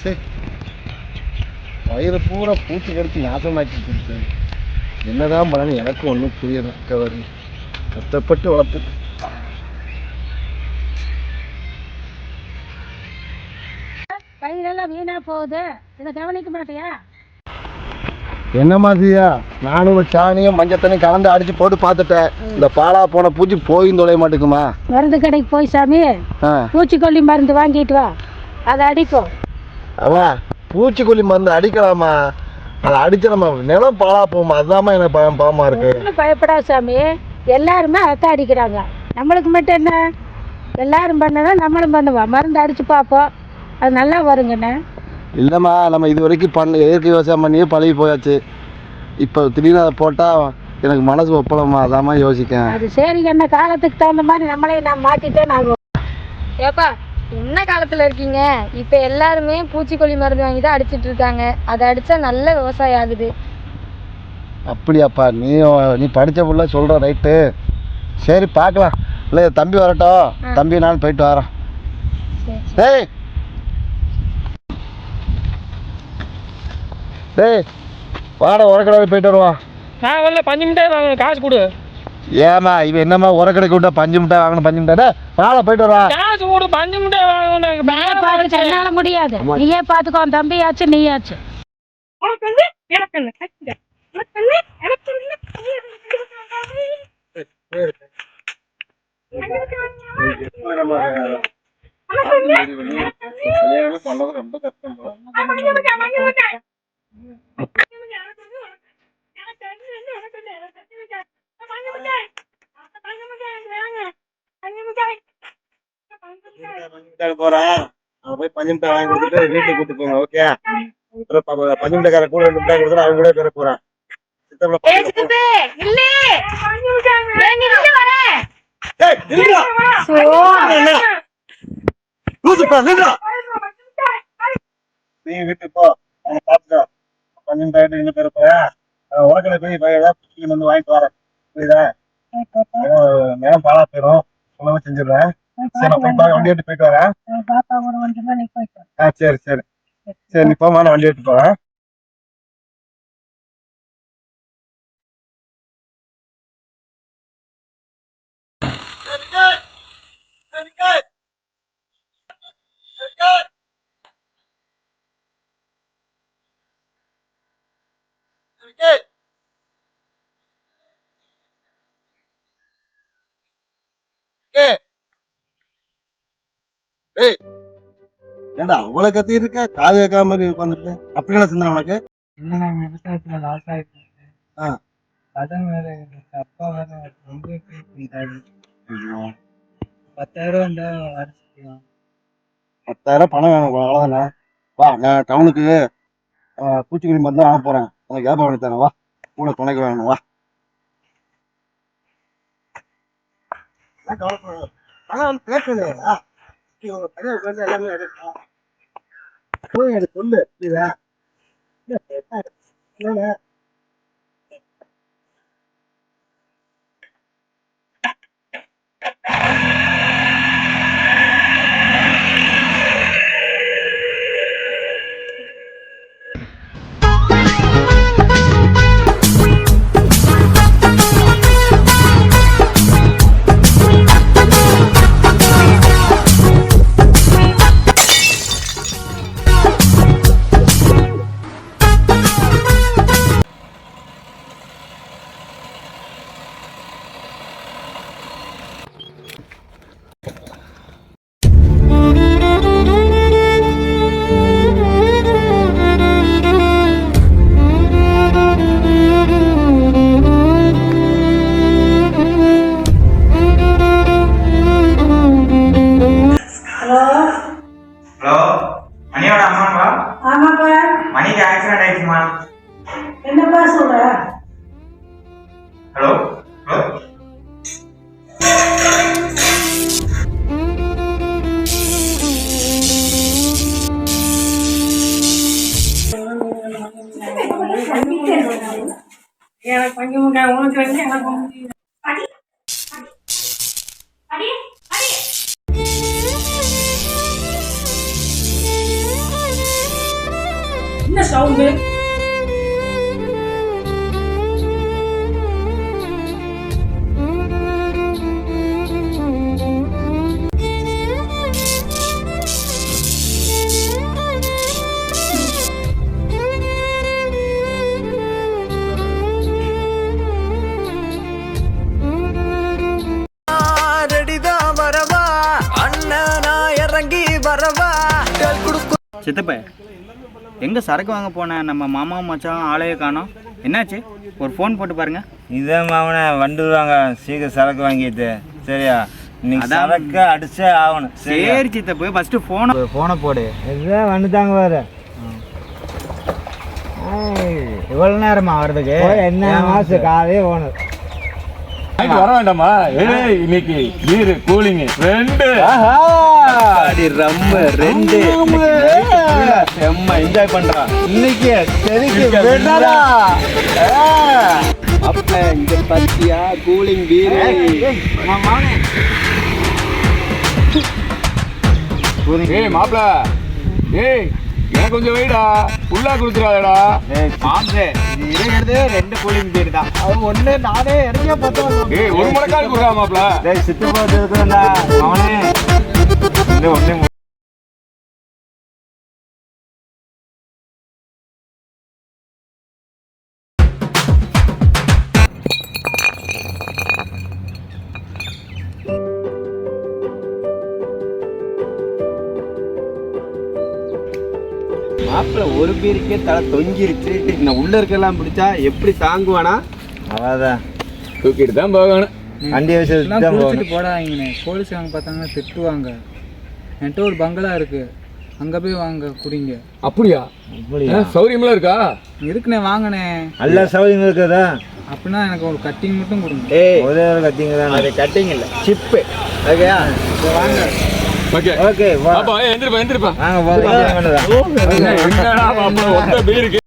சரி, பயிரை பூரா பூச்சி கடிச்சு நாசமாக்கி கொடுத்து என்னதான் பண்ணணும் எனக்கு ஒன்றும் புரியல. கவரி கஷ்டப்பட்டு வளர்த்து பயிரெல்லாம் வீணா போகுது, இதை கவனிக்க மாட்டியா? என்ன மாதிரியா? நானும் சாணியும் மஞ்சத்தனையும் கலந்து அடிச்சு போட்டு பார்த்துட்டேன். இந்த பாலா போன பூச்சி போயும் தொலைய மாட்டேங்குமா? மருந்து கடைக்கு போய் சாமி பூச்சிக்கொல்லி மருந்து வாங்கிட்டு வா, அதை அடிக்கும். அவா பூச்சிக்கொல்லி மருந்து அடிக்கலாமா? அதை அடிச்சு நம்ம நிலம் பாலா போகுமா? அதுதான் எனக்கு பயமா இருக்கு. ஒன்றும் பயப்படாத சாமி, எல்லாருமே அதான் அடிக்கிறாங்க. நம்மளுக்கு மட்டும் என்ன? எல்லாரும் பண்ணதான் நம்மளும் பண்ணுவோம். மருந்து அடிச்சு பார்ப்போம், அது நல்லா வருங்கண்ணே. இல்லைம்மா, நம்ம இது வரைக்கும் இயற்கை விவசாயம் பண்ணியே பழகி போயாச்சு. இப்போ திடீர்னு அதை போட்டால் எனக்கு மனசு ஒப்பலம்மா, அதாம்மா யோசிக்கேன். அது சரிங்க அண்ணா, காலத்துக்கு தகுந்த மாதிரி நம்மளே நான் மாற்றிட்டே நாங்கள். ஏப்பா என்ன காலத்தில் இருக்கீங்க? இப்போ எல்லாருமே பூச்சிக்கொல்லி மருந்து வாங்கி தான் அடிச்சிட்டு இருக்காங்க. அதை அடித்தா நல்ல விவசாயம் ஆகுது. அப்படியாப்பா? நீ படித்த புள்ள சொல்கிற ரைட்டு. சரி பார்க்கலாம். இல்லை தம்பி வரட்டும், தம்பி நான் போயிட்டு வரேன். டேய் டேய் வாடா, உரக்கடைக்கு போயிட்டு வருவான். நான் வரல, 5 மிட்டாய் வாங்கணும், காசு கொடு. ஏமா இவன் என்னம்மா உரக்கடைக்கு விட்டா 5 மிட்டாய் வாங்கணும்? 5 மிட்டாய் வாடா, போயிட்டு வரா. காசு கொடு, 5 மிட்டாய் வாங்கணும். என்னால முடியாது, நீயே பார்த்துக்கோ. தம்பியாச்சு நீயாச்சு. ரொம்ப கஷ்டம். போறேன், போய் 5 மிட்டாய் வாங்கி கொடுத்துட்டு வீட்டுக்கு கூட்டு போங்க. ஓகே, 5 மிட்டாய்க்கார கூட 2 மிட்டாய் கொடுத்துட்டு அவங்க கூட பேர போறேன். நீ வீட்டுக்கு போ, அவங்க பாத்துக்கோ. 5 மிட்டாய் எங்க பேர போறேன், உலகத்துல போய் வந்து வாங்கிட்டு வரேன். புரியுதா? நேரம் பாலா போயிடும், உணவு செஞ்சிடுறேன். சரி, வண்டி எடுத்து போயிட்டு வரேன். சரி சரி சரி, நீ போமா, நான் வண்டி எடுத்து போறேன். ஏண்டா அவ்வளவு கத்தி இருக்க, காது கேட்காம மாதிரி உட்காந்துருக்க? அப்படி என்ன செஞ்சா உனக்கு? இல்ல, விவசாயத்துல லாஸ் ஆயிட்டு. கடன் வேற இருக்கு, அப்பா வேற ரொம்ப பண்றாரு. 10,000 இருந்தா அரைச்சிக்கலாம். 10,000 பணம் வேணும், அவ்வளவுதானே? வா, நான் டவுனுக்கு பூச்சிக்கொல்லி மருந்து வாங்க போறேன். உனக்கு வியாபாரம் பண்ணி தரேன், வா. கூட துணைக்கு வேணும், வா. பணம் பேசுது எல்லாமே சொல்லு. என்னப்பா சொல்ற? ஹலோ ஹலோ, எனக்கு கொஞ்சம் உனக்கு வந்து எனக்கு சவுண்டு? சித்தப்ப எங்கே சரக்கு வாங்க போனேன் நம்ம மாமா மச்சான் ஆளையே காணோம். என்னாச்சு? ஒரு ஃபோன் போட்டு பாருங்க. இதே மாவனை வந்துடுவாங்க சீக்கிரம் சரக்கு வாங்கிட்டு. சரியா? இன்னைக்கு சரக்கு அடிச்சே ஆகணும். சரி சித்தப்ப, ஃபஸ்ட்டு ஃபோனை போடு. இதுதான் வந்துட்டாங்க பாரு. இவ்வளோ நேரமா வர்றதுக்கு? என்ன மாசம் காலையே போகணும். வர வேண்டாமா? இன்னைக்கு பீரு கூலிங் 2 ரம்மு 2 செம்ம என்ஜாய் பண்றான் இன்னைக்கு. அப்ப இங்க பத்தியா கூலிங் பீரு. ஏய் மாப்ள, ஏய் எனக்கு கொஞ்சம் வெயிடா, ஃபுல்லா குடுத்துறாதடா. மாம்சே இருக்கிறது 2 கூலிங் பீர் தான். அது ஒண்ணு நானே இறங்கியா பார்த்தேன். ஏய் ஒரு மடக்கால் குடுறா மாப்ள. டேய் சித்து போட்டு இருக்கடா அவனே. இந்த ஒண்ணே மாப்பிள்ள ஒரு பீருக்கே தலை தொங்கிருச்சு. நான் உள்ள இருக்கலாம் பிடிச்சா எப்படி தாங்குவானா? அதான் தூக்கிட்டு தான் போகணும். வண்டி வச்சு போடாதீங்கண்ணே. போலீஸ்காரங்க பார்த்தாங்கன்னா திட்டுவாங்க. என்கிட்ட ஒரு பங்களா இருக்கு, அங்க போய் வாங்க குடிங்க. அப்படியா? சௌரியமெல்லாம் இருக்கா? இருக்குண்ணே, வாங்கண்ணே. எல்லா சௌகரியம் இருக்குதா? அப்படின்னா எனக்கு ஒரு கட்டிங் மட்டும் கொடுங்க. ஒரே ஒரு கட்டிங் தான். அது கட்டிங் இல்லை, சிப்பு. ஓகேயா? வாங்க. ஓகே ஓகே பாப்பா, எந்திரப்பா எந்திரப்பா. வாங்க போங்க. என்னடா மாப்ள ஒத்த பீருக்கு.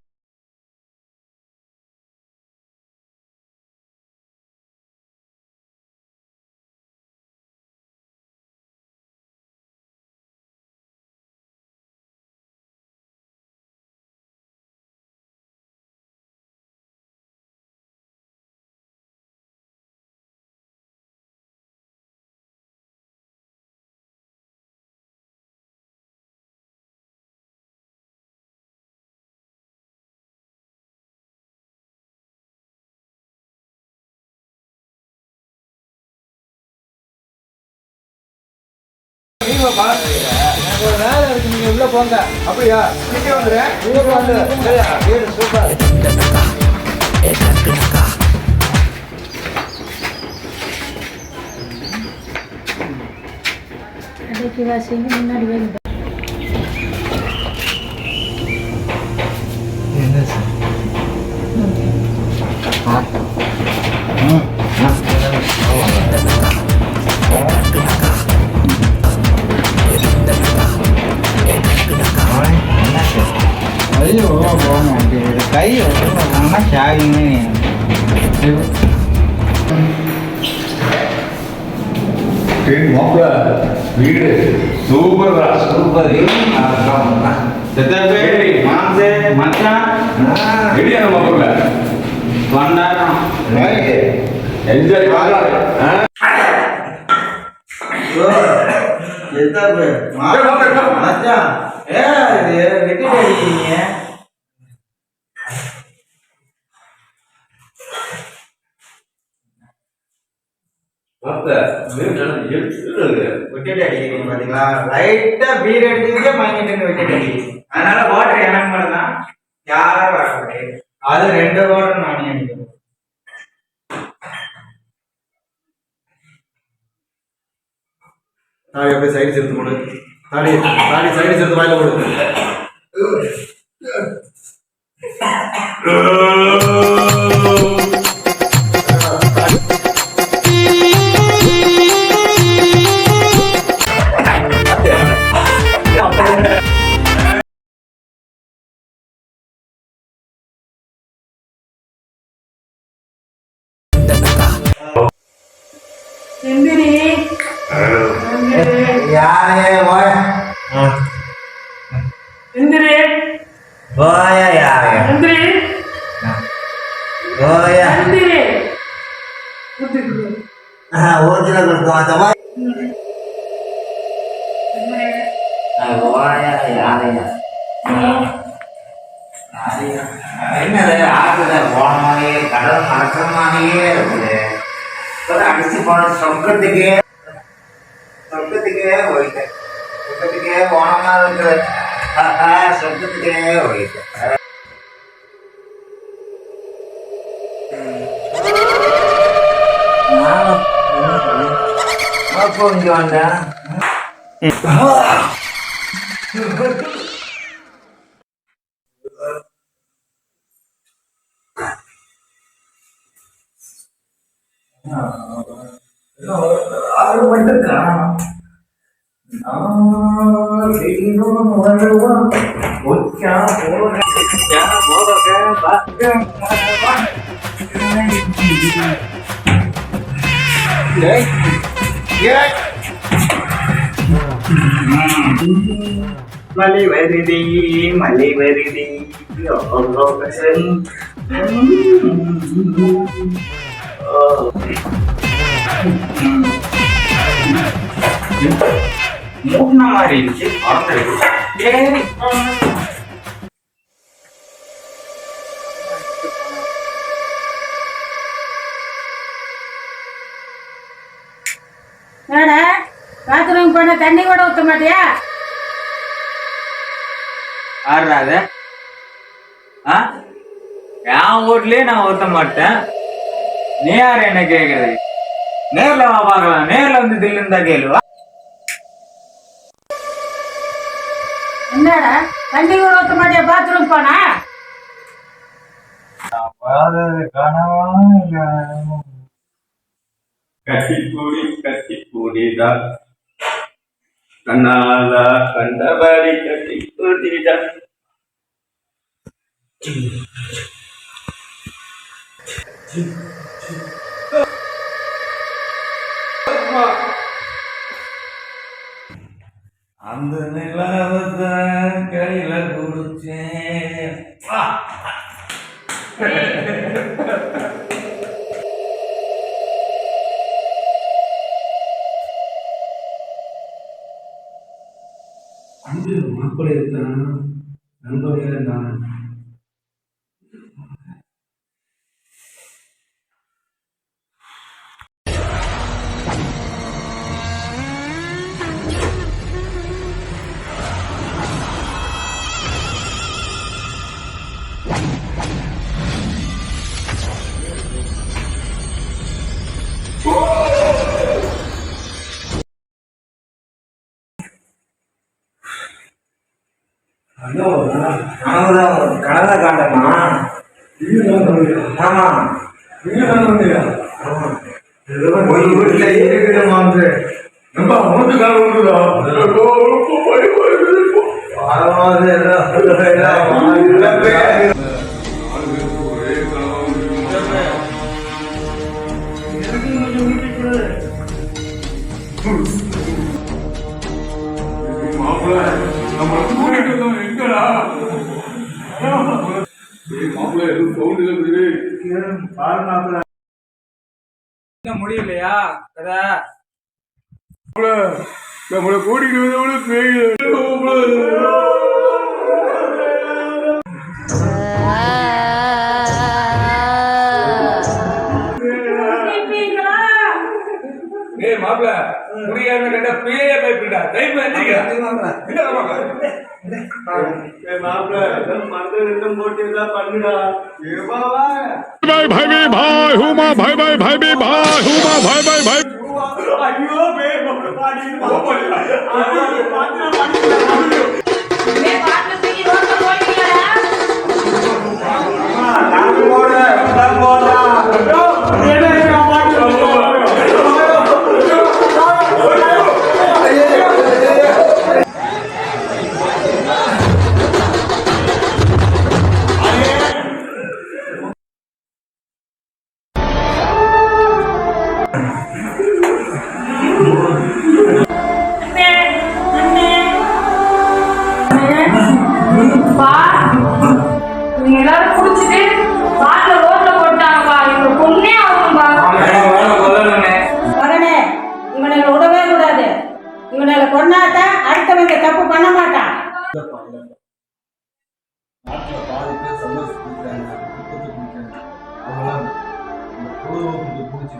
ஒரு வேலை இருக்கு, நீங்க உள்ள போங்க. அப்படியா? சீக்கிரம் வந்துடுறேன். சூப்பர். அடைக்கி வாசிங்க முன்னாடி வந்து. ஐயோ போங்க, கை ஷாகிங்க. மாப்ள வீடு சூப்பர்டா. சூப்பர். மாம்சே மச்சான் ரெடியா மாப்ள? வந்தாரம் என்ஜாய் பண்ணலாம். அதனால வாட்டர் எனக்கு மட்டும் தான், யாரும் வர முடியாது. அது 2 வாட்டர் நானே அடிக்கணும். தாடி அப்படியே சைடு சேர்த்து போடு. தாடி சைடு சேர்த்து வாயில போடு. போயா ஒரிஜினல் இருக்கும் அந்த மாதிரி என்னது ஆற்றுல போன மாதிரியே கடல் நடக்கிற மாதிரியே இருக்குது. அடிச்சு போன சொர்க்கத்துக்கே போயிட்டேன். சொர்க்கத்துக்கே போன மாதிரி இருக்குது. சொர்க்கத்துக்கே போயிட்டேன். அப்போ இங்க வந்தேன். ஆறு மட்டும் காணும். மலை வருதி மூணு மாதிரி இருந்துச்சு. என்னடா பாத்ரூம் போன தண்ணி கூட ஊற்ற மாட்டியா? ஆடுறாத என் வீட்லயே நான் ஊத்த மாட்டேன். நீ யாரு என்ன கேக்குறது? நேர்ல வா பார்க்கலாம். நேர்ல வந்து தில்லு இருந்தா கேளுவா. என்னடா தண்ணி கூட ஊற்ற மாட்டியா பாத்ரூம் போனா? கட்டி கூடிதான் கண்ணாலா கண்டபடி கட்டி கூடிதான். அந்த நிலவதான் கையில குடிச்சேன். அந்த மாப்பிள்ளை இருக்கான், நண்பர்கள் இருந்தான். கனவை காண்டமா? ஆமா, ஒரு வீட்டுல இருக்கிற மாதிரி முடியலையா கதை? நம்மளை கூட்டிட்டு மாப்பிள்ள முடியாம கண்ட பேய பயப்படா. எல்லாரும் குடிச்சிட்டு பாட்டில ரோட்ல போட்டாங்கப்பா. இவங்க பொண்ணே ஆகும்பா.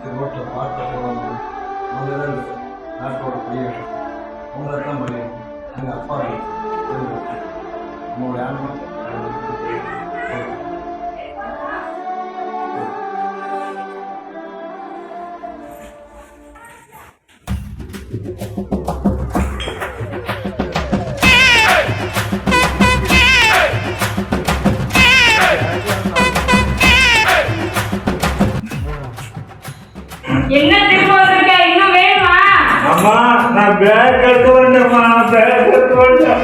ரோட்டில் பார்க்க போவாங்க. அவங்க தான் இந்த நாட்டோட பையன். அவங்கள தான் பையன். எங்கள் அப்பா நம்மளோட ஆன்மா என்ன திரும்ப வந்திருக்க? இன்னும் வேணுமா? அம்மா நான் பேக் எடுத்து வந்தேம்மா, பேக் எடுத்து வந்தேன்.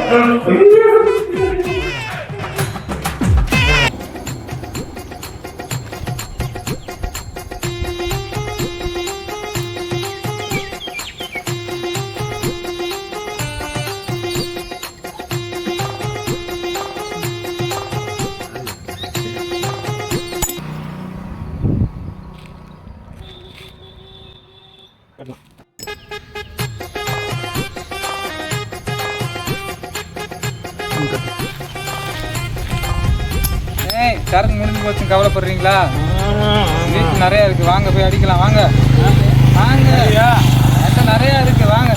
சரக்கு முடிஞ்சு போச்சுன்னு கவலைப்படுறீங்களா? வீட்டு நிறைய இருக்கு, வாங்க போய் அடிக்கலாம். வாங்க வாங்க, நிறைய இருக்கு, வாங்க.